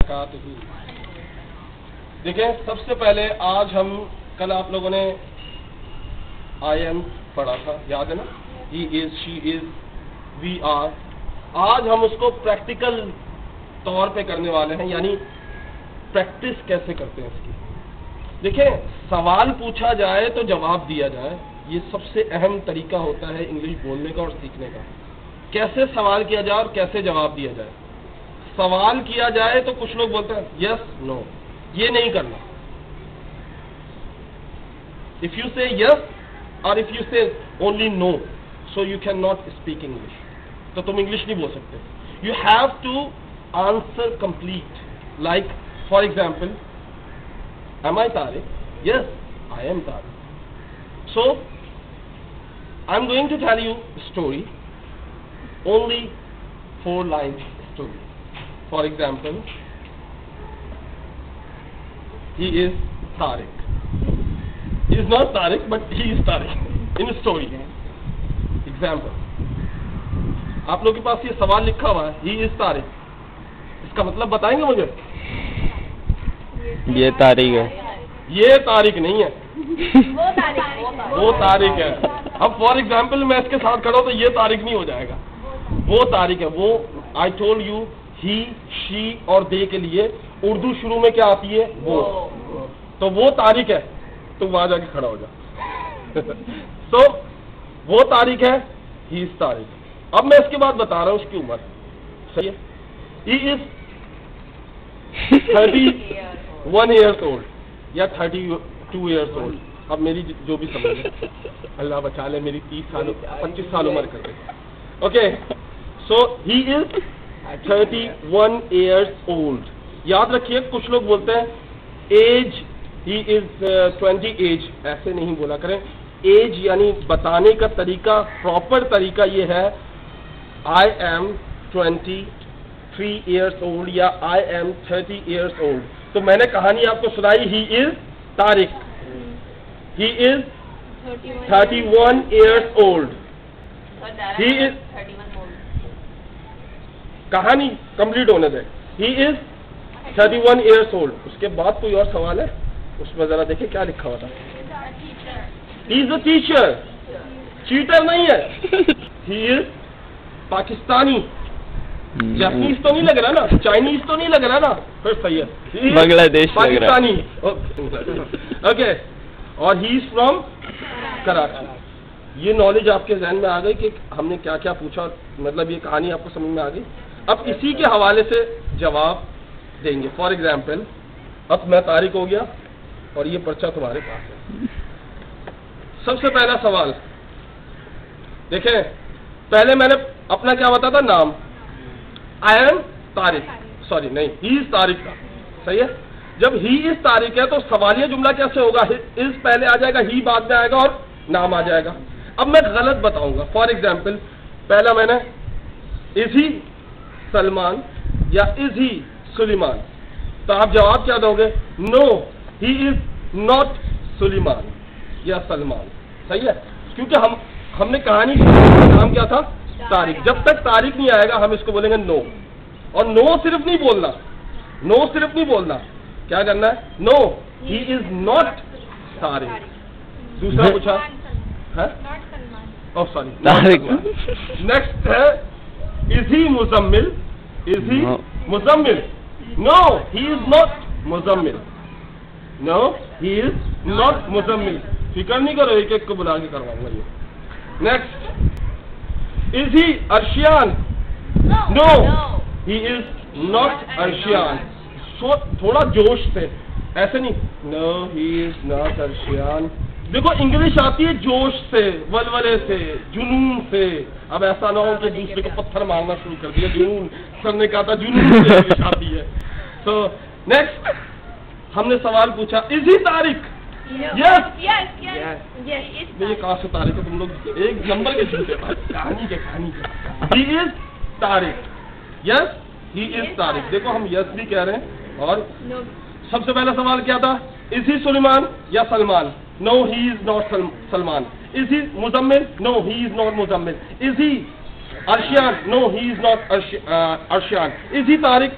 वबरकातुहू। देखें, सबसे पहले आज हम, कल आप लोगों ने आई एम पढ़ा था, याद है ना? He is, she is, we are. आज हम उसको प्रैक्टिकल तौर पे करने वाले हैं, यानी प्रैक्टिस कैसे करते हैं इसकी। देखें, सवाल पूछा जाए तो जवाब दिया जाए, ये सबसे अहम तरीका होता है इंग्लिश बोलने का और सीखने का। कैसे सवाल किया जाए और कैसे जवाब दिया जाए। सवाल किया जाए तो कुछ लोग बोलते हैं यस नो, ये नहीं करना। इफ यू से यस और if you say only no, so you can not speak English, तो तुम इंग्लिश नहीं बोल सकते। You have to answer complete, like for example, am I Tariq? Yes, I am Tariq. So, I'm going to tell you a story, only 4 lines story. For example, he is Tariq. He is not Tariq, but he is Tariq in a story. Example. आप लोगों के पास ये सवाल लिखा हुआ है, he is Tariq. इसका मतलब बताएंगे मुझे? ये तारीख है, ये तारीख नहीं है, वो तारीख है। अब फॉर एग्जाम्पल मैं इसके साथ खड़ा हूं तो ये तारीख नहीं हो जाएगा, वो तारीख है। वो I told you, he, she और दे के लिए उर्दू शुरू में क्या आती है? वो। तो वो तारीख है, तो वहां जाके खड़ा हो जा। तो वो तारीख है, ही इज तारीख। अब मैं इसके बाद बता रहा हूं उसकी उम्र, सही है? ही इज 31 years old या 32 years old, अब मेरी जो भी समझ है, अल्लाह बचा ले, मेरी 25 साल उम्र कर दे। Okay, so he is 31 years old। याद रखिए, कुछ लोग बोलते हैं एज, ही इज 20 एज, ऐसे नहीं बोला करें। एज यानी बताने का तरीका, प्रॉपर तरीका ये है, आई एम 23 years old या आई एम 30 years old। तो मैंने कहानी आपको सुनाई, he is Tariq, he is 31 years old, he is, कहानी कंप्लीट होने दे। He is 31 years old। उसके बाद कोई और सवाल है उसमें, जरा देखिए क्या लिखा हुआ था। He is a teacher, cheater नहीं है। ही इज पाकिस्तानी, जापानीज तो नहीं लग रहा ना, चाइनीज तो नहीं लग रहा ना, फिर सही है, बांग्लादेश पाकिस्तानी। ओके, और ही इज फ्रॉम कराची। ये नॉलेज आपके जहन में आ गई कि हमने क्या क्या पूछा, मतलब ये कहानी आपको समझ में आ गई। अब इसी के हवाले से जवाब देंगे। फॉर एग्जाम्पल, अब मैं तारिक हो गया और ये पर्चा तुम्हारे पास है। सबसे पहला सवाल देखें, पहले मैंने अपना क्या बताया था, नाम। आई एम तारिक, सॉरी नहीं, ही इज तारिक था, सही है। जब ही इज तारिक है तो सवालिया जुमला कैसे होगा? इज पहले आ जाएगा, ही बाद में आएगा और नाम आ जाएगा। अब मैं गलत बताऊंगा। फॉर एग्जाम्पल, पहला मैंने इज ही सलमान या इज ही सुलेमान, तो आप जवाब क्या दोगे? No, he is not Suleman या सलमान, सही है। क्योंकि हमने कहानी का नाम क्या था? तारिक। जब तक तारिक नहीं आएगा हम इसको बोलेंगे नो। और नो सिर्फ नहीं बोलना, नो सिर्फ नहीं बोलना, क्या करना है? No, he is not Tariq. दूसरा पूछा है, ओह सॉरी, तारिक। नेक्स्ट है, is he Muzammil? Is he Muzammil? No, he is not Muzammil. No, he is not Muzammil. फिक्र नहीं करो, एक एक को बुला के करवाऊंगा ये। Next, is he Arshiyan? No, he is not Arshiyan. थोड़ा जोश से, ऐसे नहीं, no, he is not Arshiyan. देखो इंग्लिश आती है जोश से, वलवले से, जुनून से। अब ऐसा ना हो कि दूसरे को पत्थर मारना शुरू कर दिया। जुनून, सर ने कहा था जुनून से इंग्लिश आती है। तो नेक्स्ट हमने सवाल पूछा, इज ही तारिक? यस, ये कहाँ से तारिक है? तुम लोग एक नंबर के झूठे, कहानी के। ही is Tariq, yes, he is Tariq. देखो हम यस भी कह रहे हैं। और सबसे पहला सवाल क्या था? इज ही सुलेमान या Salman? No, he is not Salman. Is he Muzammil? No, he is not Muzammil. Is he Arshiyan? No, he is not Arshiyan. Is he Tariq?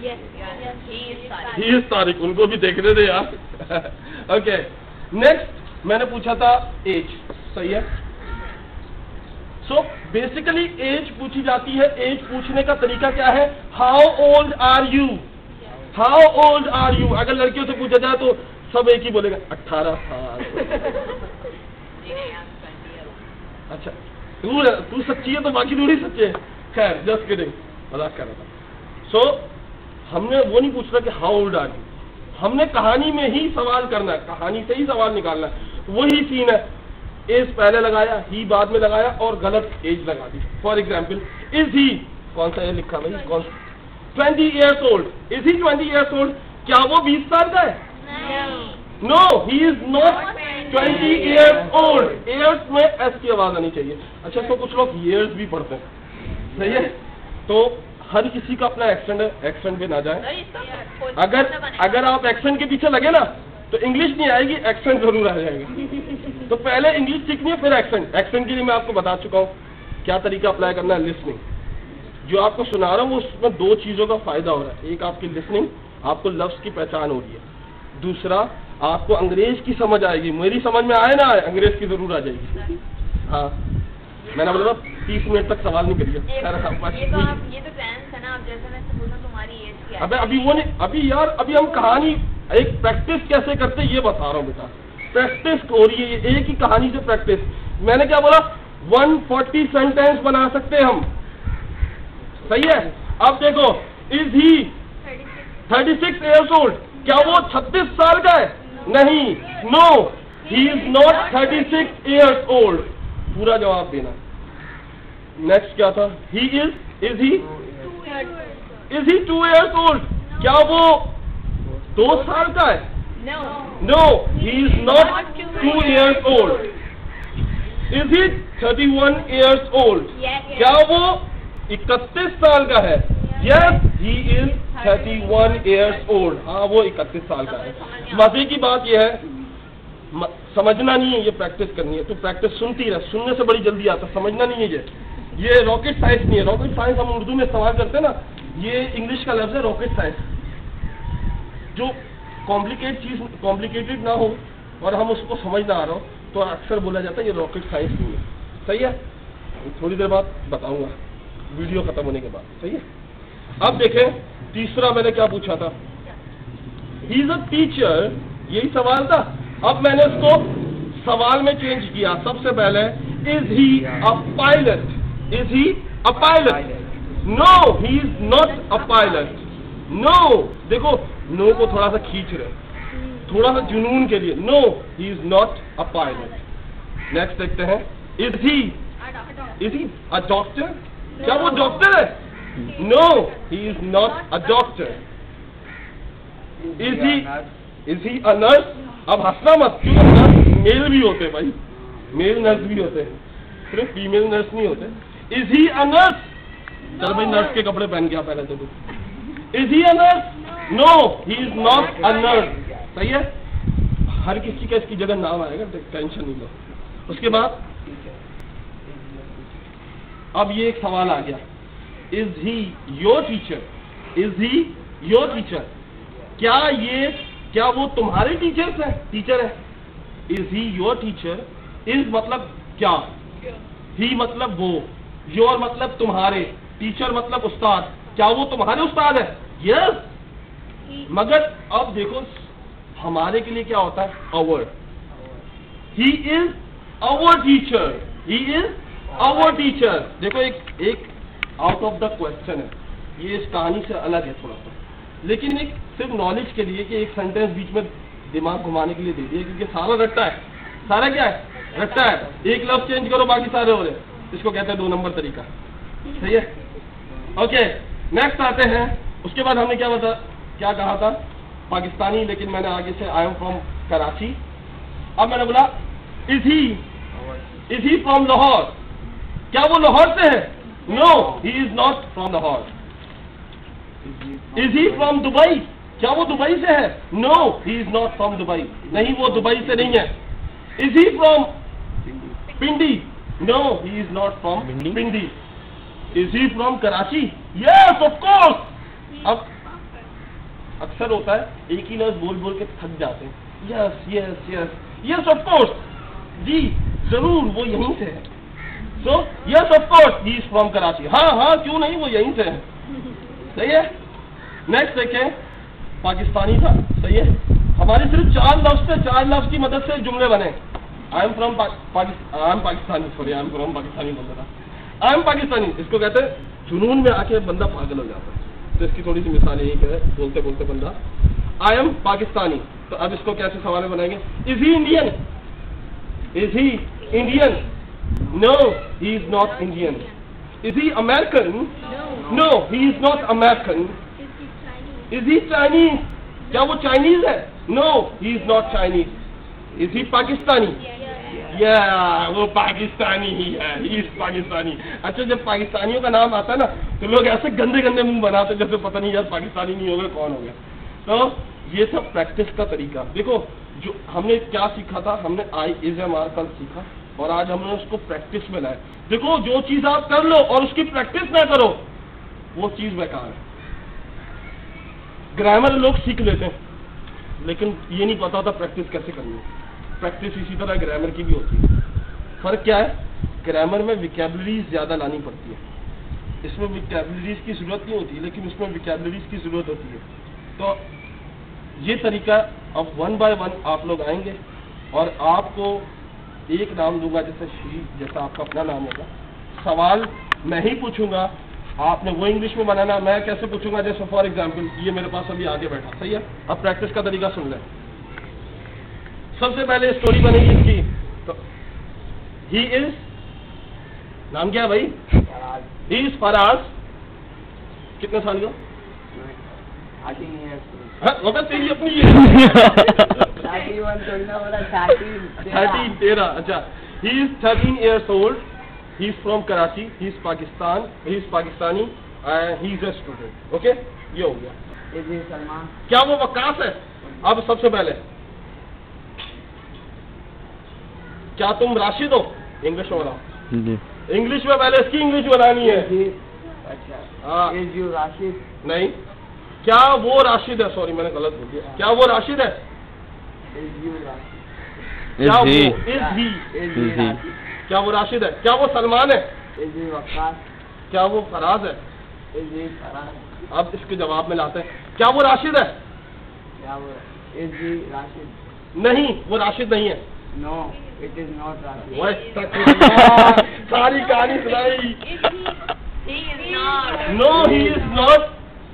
He is Tariq, उनको भी देखने दे यार। ओके, नेक्स्ट मैंने पूछा था एज, सही है। सो बेसिकली एज पूछी जाती है। एज पूछने का तरीका क्या है? How old are you, how old are you. अगर लड़कियों से पूछा जाए तो सब एक ही बोलेगा 18 साल। अच्छा, तू सच्ची है तो बाकी थोड़ी सच्चे है। खैर, जस्ट किडिंग, मजाक कर रहा था। सो हमने वो नहीं पूछना कि हाउ ओल्ड आर यू, हमने कहानी में ही सवाल करना है, कहानी से ही सवाल निकालना है। वही सीन है, एज पहले लगाया, ही बाद में लगाया और गलत एज लगा दी। फॉर एग्जाम्पल, इज ही, कौन सा ये लिखा भाई, कौन 20 years old, is he 20 years old, क्या वो 20 साल का है? No, he is not 20 years old। Years में एस की आवाज आनी चाहिए। अच्छा, तो कुछ लोग ईयर्स भी पढ़ते हैं, सही है। तो हर किसी का अपना एक्सेंट है, एक्सेंट पे ना जाए। अगर आप एक्सेंट के पीछे लगे ना तो इंग्लिश नहीं आएगी, एक्सेंट जरूर आ जाएगा। तो पहले इंग्लिश सीखनी है, फिर एक्सेंट। एक्सेंट के लिए मैं आपको बता चुका हूँ क्या तरीका अप्लाई करना है। लिसनिंग, जो आपको सुना रहा हूँ उसमें दो चीजों का फायदा हो रहा है। एक आपकी लिसनिंग, आपको लफ्ज की पहचान हो रही है। दूसरा, आपको अंग्रेज की समझ आएगी। मेरी समझ में आए ना आए, अंग्रेज की जरूर आ जाएगी। हाँ, मैंने बोला 30 मिनट तक सवाल नहीं करिए। ये तो टेंस है ना, अब जैसे मैं पूछूं तुम्हारी एज क्या है? अबे अभी वो नहीं, अभी यार अभी हम कहानी एक प्रैक्टिस कैसे करते ये बता रहा हूँ बेटा। प्रैक्टिस हो रही है, एक ही कहानी से प्रैक्टिस। मैंने क्या बोला, 140 सेंटेंस बना सकते हैं हम, सही है। अब देखो, इज ही 36 years old, क्या वो 36 साल का है? नहीं, no, he is not 36 years old। पूरा जवाब देना। नेक्स्ट क्या था? He is he 2 years old, क्या वो 2 साल का है? No, he is not 2 years old। Is he 31 years old, क्या वो 31 साल का है? Yes, he is 31 years old। हाँ, वो 31 साल का है। मजे की बात यह है, समझना नहीं है, ये प्रैक्टिस करनी है। तो प्रैक्टिस सुनती रहे, सुनने से बड़ी जल्दी आता, समझना नहीं है। ये रॉकेट साइंस नहीं है। रॉकेट साइंस हम उर्दू में इस्तेमाल करते हैं ना, ये इंग्लिश का लफ्ज है रॉकेट साइंस। जो कॉम्प्लिकेटेड ना हो और हम उसको समझ ना आ रहा हो तो अक्सर बोला जाता है ये रॉकेट साइंस नहीं है, सही है। थोड़ी देर बाद बताऊंगा, वीडियो खत्म होने के बाद, सही है। अब देखें, तीसरा मैंने क्या पूछा था, ही इज अ टीचर, यही सवाल था। अब मैंने इसको सवाल में चेंज किया। सबसे पहले, is he a pilot, is he a pilot? No, he is not a pilot. No, देखो नो को थोड़ा सा खींच रहे, थोड़ा सा जुनून के लिए। No, he is not a pilot. Next देखते हैं, इज ही अ डॉक्टर, क्या वो डॉक्टर है? No, he is not a doctor. Is he a nurse? अब हंसना मत, क्यों? नर्स मेल भी होते हैं भाई, मेल नर्स भी होते हैं, सिर्फ फीमेल नर्स नहीं होते। Is he a nurse? चल भाई, नर्स के कपड़े पहन के आ पहले तो तू। Is he a nurse? No, he is not a nurse. सही है, हर किसी का इसकी जगह नाम आएगा, टेंशन नहीं लो। उसके बाद अब ये एक सवाल आ गया, is he your teacher? Is he your teacher? क्या वो तुम्हारे टीचर है? Is he your teacher? Is मतलब क्या, ही मतलब वो, योर मतलब तुम्हारे, टीचर मतलब उस्ताद, क्या वो तुम्हारे उस्ताद है? यस। मगर अब देखो, हमारे के लिए क्या होता है? Our. He is our teacher, he is our teacher. देखो, एक आउट ऑफ द क्वेश्चन है, ये इस कहानी से अलग है थोड़ा सा, लेकिन एक सिर्फ नॉलेज के लिए कि एक सेंटेंस बीच में दिमाग घुमाने के लिए दे दिया, क्योंकि सारा रट्टा है। सारा क्या है? रट्टा है। एक लफ्ज चेंज करो, बाकी सारे हो रहे। इसको कहते हैं 2 नंबर तरीका, सही है। ओके, नेक्स्ट आते हैं। उसके बाद हमने क्या कहा था? पाकिस्तानी, लेकिन मैंने आगे से आई एम फ्रॉम कराची। अब मैंने बोला, इज ही फ्रॉम लाहौर? क्या वो लाहौर से है? No, he is not from Lahore. Is he from Dubai? क्या वो दुबई से है? No, he is not from Dubai. नहीं, वो दुबई से नहीं है। Is he from Pindi? No, he is not from Pindi. Is he from Karachi? Yes, of course. अब अक्सर होता है एक ही लफ्ज बोल बोल के थक जाते हैं, yes yes yes yes of course, जी जरूर वो यहीं से है, so yes of course he is from Karachi, हाँ हाँ क्यों नहीं वो यहीं से है, सही है। नेक्स्ट देखें, पाकिस्तानी था, सही है, हमारे सिर्फ 4 लफ्ज से 4 लफ्ज की मदद से जुमले बने। I am from Pakistani, sorry I am from Pakistani बोल रहा था, आई एम पाकिस्तानी, इसको कहते हैं जुनून में आके बंदा पागल हो जाता है। तो इसकी थोड़ी सी मिसाल यही है, बोलते बोलते बंदा आई एम पाकिस्तानी, तो अब इसको कैसे सवाल में बनाएंगे, is he Indian, is he Indian, no he is not Indian, is he American, no he is not American, is he Chinese, क्या वो चाइनीज है, no he is not Chinese, is he Pakistani, या वो पाकिस्तानी ही है, इस पाकिस्तानी। अच्छा जब पाकिस्तानियों का नाम आता है ना तो लोग ऐसे गंदे गंदे मुंह बनाते जैसे पता नहीं यार पाकिस्तानी नहीं होगा कौन हो गया। तो ये सब प्रैक्टिस का तरीका। देखो जो हमने क्या सीखा था, हमने आई इज एम आर कल सीखा और आज हमने उसको प्रैक्टिस में लाया। देखो जो चीज आप कर लो और उसकी प्रैक्टिस ना करो वो चीज बेकार है। ग्रामर लोग सीख लेते हैं लेकिन ये नहीं पता होता प्रैक्टिस कैसे करनी है। प्रैक्टिस इसी तरह ग्रामर की भी होती है। फर्क क्या है, ग्रामर में विकैबुलरीज ज्यादा लानी पड़ती है, इसमें विकैबुलरीज की जरूरत नहीं होती लेकिन उसमें विकैबुलरीज की जरूरत होती है। तो ये तरीका अब 1 बाय 1 आप लोग आएंगे और आपको एक नाम दूंगा जैसे श्री, जैसा आपका अपना नाम होगा, सवाल मैं ही पूछूंगा, आपने वो इंग्लिश में बनाना, मैं कैसे पूछूंगा, जैसे फॉर एग्जाम्पल ये मेरे पास अभी आगे बैठा, सही है। अब प्रैक्टिस का तरीका सुन लें। सबसे पहले स्टोरी बनेगी इसकी, तो ही इज, नाम क्या है भाई, ही इज फराज, कितने साल का, 13 तेरी अपनी 13, अच्छा he is 13 years old, he is from Karachi, he is Pakistan, he is Pakistani, he is a student, okay, ये हो गया। सलमान, क्या वो वकास है। अब सबसे पहले क्या तुम राशिद हो, इंग्लिश में बनाओ, इंग्लिश में पहले इसकी इंग्लिश बनानी है। अच्छा इज यू राशिद, नहीं, क्या वो राशिद है, सॉरी मैंने गलत बोल दिया, क्या वो राशिद है, इज यू राशिद, क्या वो इज ही, क्या वो राशिद है, क्या वो सलमान है, इज ही वकास, क्या वो फराज है, इज ही फराज। अब इसके जवाब में लाते हैं, क्या वो राशिद है, क्या वो इज ही राशिद, नहीं वो राशिद नहीं है, no it is not Rashid. वो सारी कहानी सुनाई, no he is not,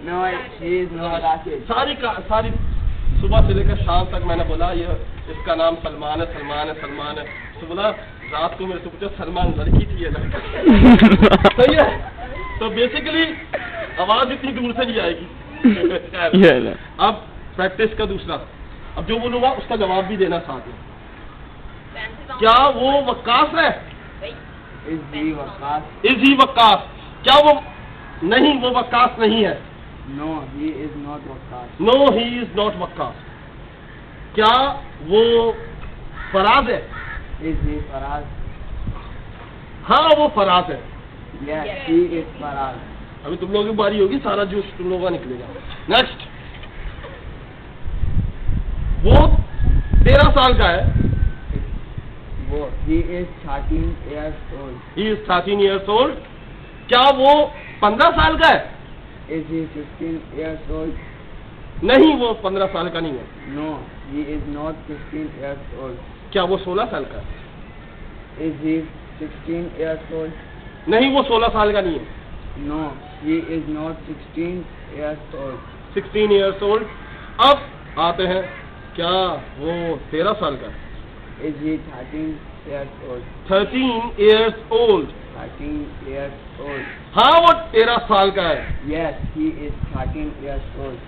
no he is not Rashid. सारी सुबह से लेकर शाम तक मैंने बोला ये इसका नाम सलमान है, सलमान है, सलमान है, तो बोला रात को मेरे से पूछा सलमान लड़की थी या लड़का, सही है। तो बेसिकली आवाज इतनी दूर से नहीं आएगी। अब प्रैक्टिस का दूसरा, अब जो बोलूंगा उसका जवाब भी देना साथ में। क्या वो वकास है, is he Waqas, is he Waqas, क्या वो, नहीं वो वकास नहीं है, no he is not Waqas, no he is not Waqas. क्या वो फराज है, इज ही फराज, हाँ वो फराज है, यस ही इज फराज। अभी तुम लोगों की बारी होगी, सारा जूस तुम लोगों का निकलेगा। नेक्स्ट, वो 13 साल का है, वो he is 13 years old, he is 13 years old, क्या वो 15 साल का है, is he 15 years old, नहीं वो 15 साल का नहीं है, no he is not 15 years old, क्या वो 16 साल का है, is he 16 years old, नहीं वो 16 साल का नहीं है, no he is not 16 years old, 16 years old। अब आते हैं, क्या वो 13 साल का है, is he 13 years old, 13 years old, 13 years old, हाँ वो 13 साल का है, yes he is 13 years old,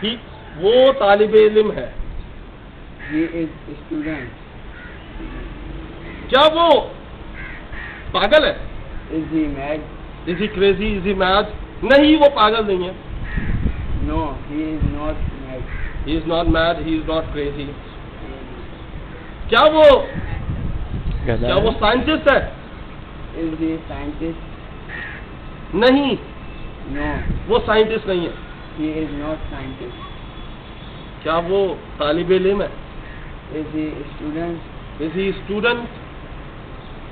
ही वो तालिबे इल्म है, he is a student, क्या वो पागल है, is he mad, is he crazy, is he mad, नहीं वो पागल नहीं है, no he is not mad, he is not mad, he is not crazy। क्या वो साइंटिस्ट है, is he scientist, नहीं no वो साइंटिस्ट नहीं है, He is not scientist. क्या वो तालिब इल्म है? Is he a student? Is he student?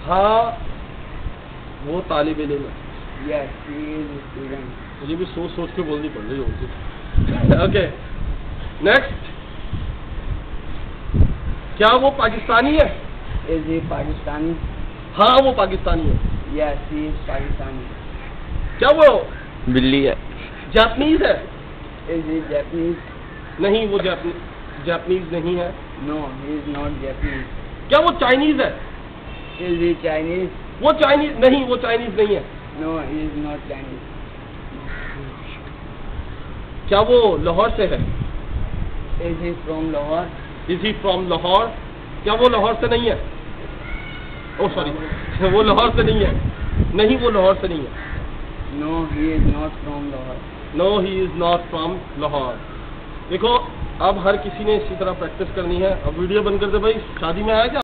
हाँ, वो तालिब इल्म है। Yes, he is a student. मुझे भी सोच सोच के बोलनी पड़ रही होगी। Okay, next. क्या वो पाकिस्तानी है? Is he Pakistani? हाँ, वो पाकिस्तानी है। Yes, he is Pakistani. क्या वो बिल्ली है। जापानीज है? Is he Japanese? नहीं, वो जापानीज नहीं है। No, he is not Japanese. क्या वो चाइनीज है? Is he Chinese? वो चाइनीज नहीं, वो चाइनीज नहीं है। No, he is not Chinese. क्या वो लाहौर से है? Is he from Lahore? Is he from Lahore? क्या वो लाहौर से नहीं है? ओह सॉरी, वो लाहौर से नहीं है। नहीं, वो लाहौर से नहीं है। No, he is not from Lahore. No, he is not from Lahore. देखो, अब हर किसी ने इसी तरह प्रैक्टिस करनी है। अब वीडियो बंद कर दे भाई, शादी में आया क्या?